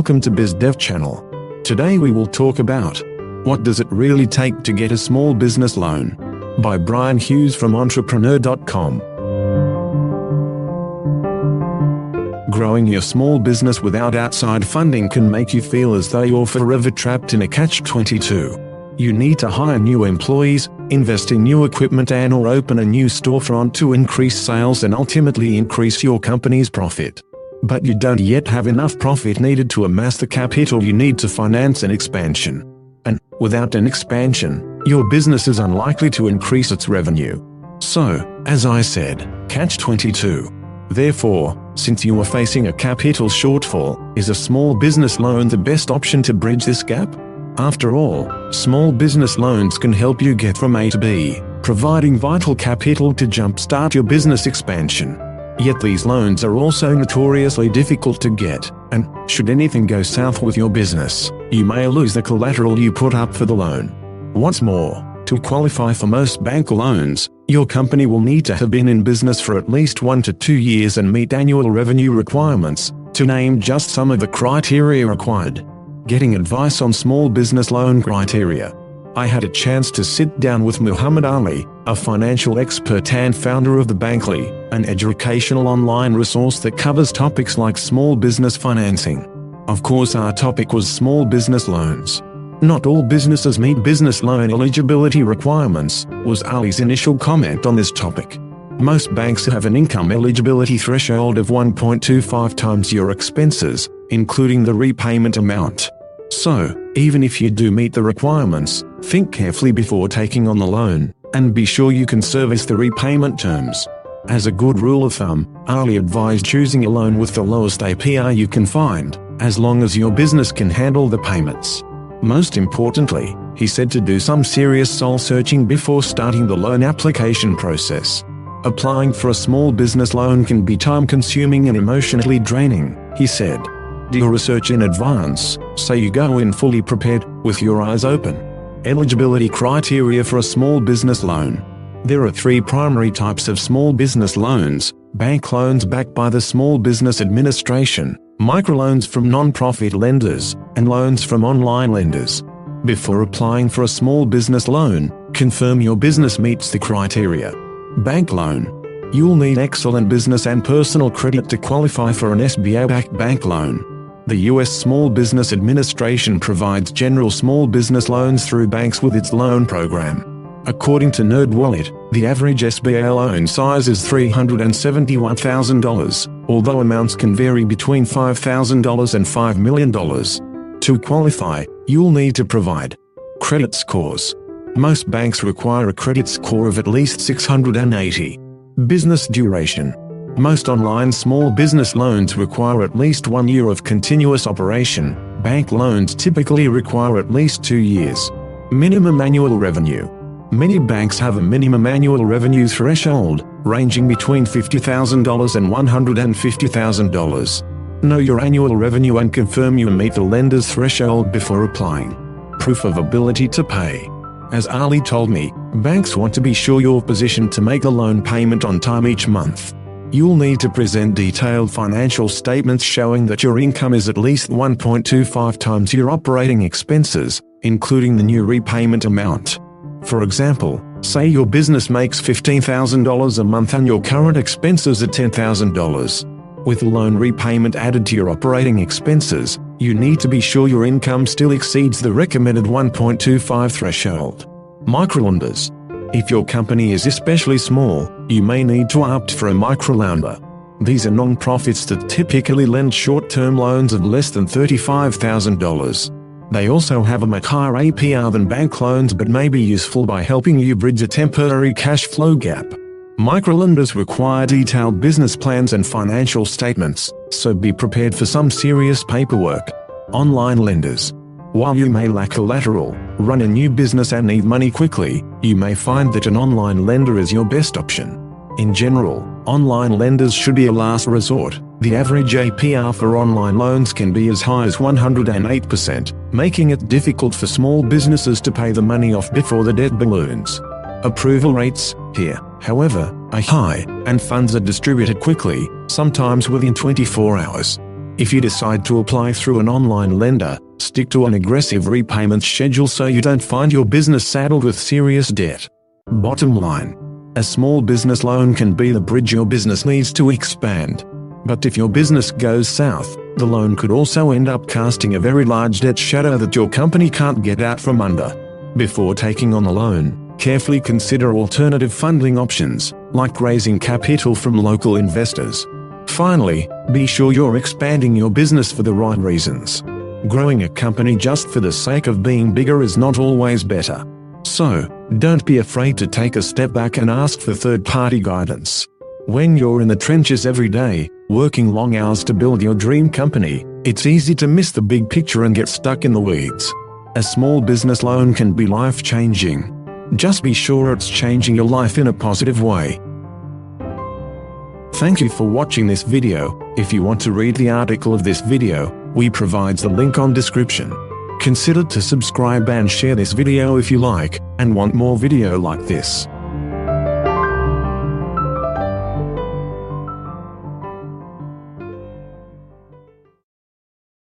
welcome to BizDev channel. Today we will talk about what does it really take to get a small business loan by Brian Hughes from Entrepreneur.com. Growing your small business without outside funding can make you feel as though you're forever trapped in a catch-22. You need to hire new employees, invest in new equipment and/or open a new storefront to increase sales and ultimately increase your company's profit. But you don't yet have enough profit needed to amass the capital you need to finance an expansion. And without an expansion, your business is unlikely to increase its revenue. So, as I said, catch-22. Therefore, since you are facing a capital shortfall, is a small business loan the best option to bridge this gap? After all, small business loans can help you get from A to B, providing vital capital to jumpstart your business expansion. Yet these loans are also notoriously difficult to get, and should anything go south with your business, you may lose the collateral you put up for the loan. What's more, to qualify for most bank loans, your company will need to have been in business for at least 1 to 2 years and meet annual revenue requirements, to name just some of the criteria required. Getting advice on small business loan criteria. I had a chance to sit down with Muhammad Ali, a financial expert and founder of the Bankly, an educational online resource that covers topics like small business financing. Of course, our topic was small business loans. Not all businesses meet business loan eligibility requirements, was Ali's initial comment on this topic. Most banks have an income eligibility threshold of 1.25 times your expenses, including the repayment amount. So, even if you do meet the requirements, think carefully before taking on the loan, and be sure you can service the repayment terms. As a good rule of thumb, Ali advised choosing a loan with the lowest APR you can find, as long as your business can handle the payments. Most importantly, he said to do some serious soul-searching before starting the loan application process. Applying for a small business loan can be time-consuming and emotionally draining, he said. Do your research in advance, so you go in fully prepared, with your eyes open. Eligibility criteria for a small business loan. There are 3 primary types of small business loans: bank loans backed by the Small Business Administration, microloans from non-profit lenders, and loans from online lenders. Before applying for a small business loan, confirm your business meets the criteria. Bank loan. You'll need excellent business and personal credit to qualify for an SBA-backed bank loan. The U.S. Small Business Administration provides general small business loans through banks with its loan program. According to NerdWallet, the average SBA loan size is $371,000, although amounts can vary between $5,000 and $5 million. To qualify, you'll need to provide credit scores. Most banks require a credit score of at least 680. Business duration. Most online small business loans require at least 1 year of continuous operation. Bank loans typically require at least 2 years. Minimum annual revenue. Many banks have a minimum annual revenue threshold, ranging between $50,000 and $150,000. Know your annual revenue and confirm you meet the lender's threshold before applying. Proof of ability to pay. As Ali told me, banks want to be sure you're positioned to make a loan payment on time each month. You'll need to present detailed financial statements showing that your income is at least 1.25 times your operating expenses, including the new repayment amount. For example, say your business makes $15,000 a month and your current expenses are $10,000. With a loan repayment added to your operating expenses, you need to be sure your income still exceeds the recommended 1.25 threshold. Microlenders. If your company is especially small, you may need to opt for a microlender. These are non-profits that typically lend short-term loans of less than $35,000. They also have a much higher APR than bank loans but may be useful by helping you bridge a temporary cash flow gap. Microlenders require detailed business plans and financial statements, so be prepared for some serious paperwork. Online lenders. While you may lack collateral, run a new business and need money quickly, you may find that an online lender is your best option. In general, online lenders should be a last resort. The average APR for online loans can be as high as 108%, making it difficult for small businesses to pay the money off before the debt balloons. Approval rates, here, however, are high, and funds are distributed quickly, sometimes within 24 hours. If you decide to apply through an online lender, stick to an aggressive repayment schedule so you don't find your business saddled with serious debt. Bottom line: a small business loan can be the bridge your business needs to expand. But if your business goes south, the loan could also end up casting a very large debt shadow that your company can't get out from under. Before taking on a loan, carefully consider alternative funding options, like raising capital from local investors. Finally, be sure you're expanding your business for the right reasons. Growing a company just for the sake of being bigger is not always better. So, don't be afraid to take a step back and ask for third-party guidance. When you're in the trenches every day, working long hours to build your dream company, it's easy to miss the big picture and get stuck in the weeds. A small business loan can be life-changing. Just be sure it's changing your life in a positive way. Thank you for watching this video. If you want to read the article of this video, we provide the link on description. Consider to subscribe and share this video if you like, and want more video like this.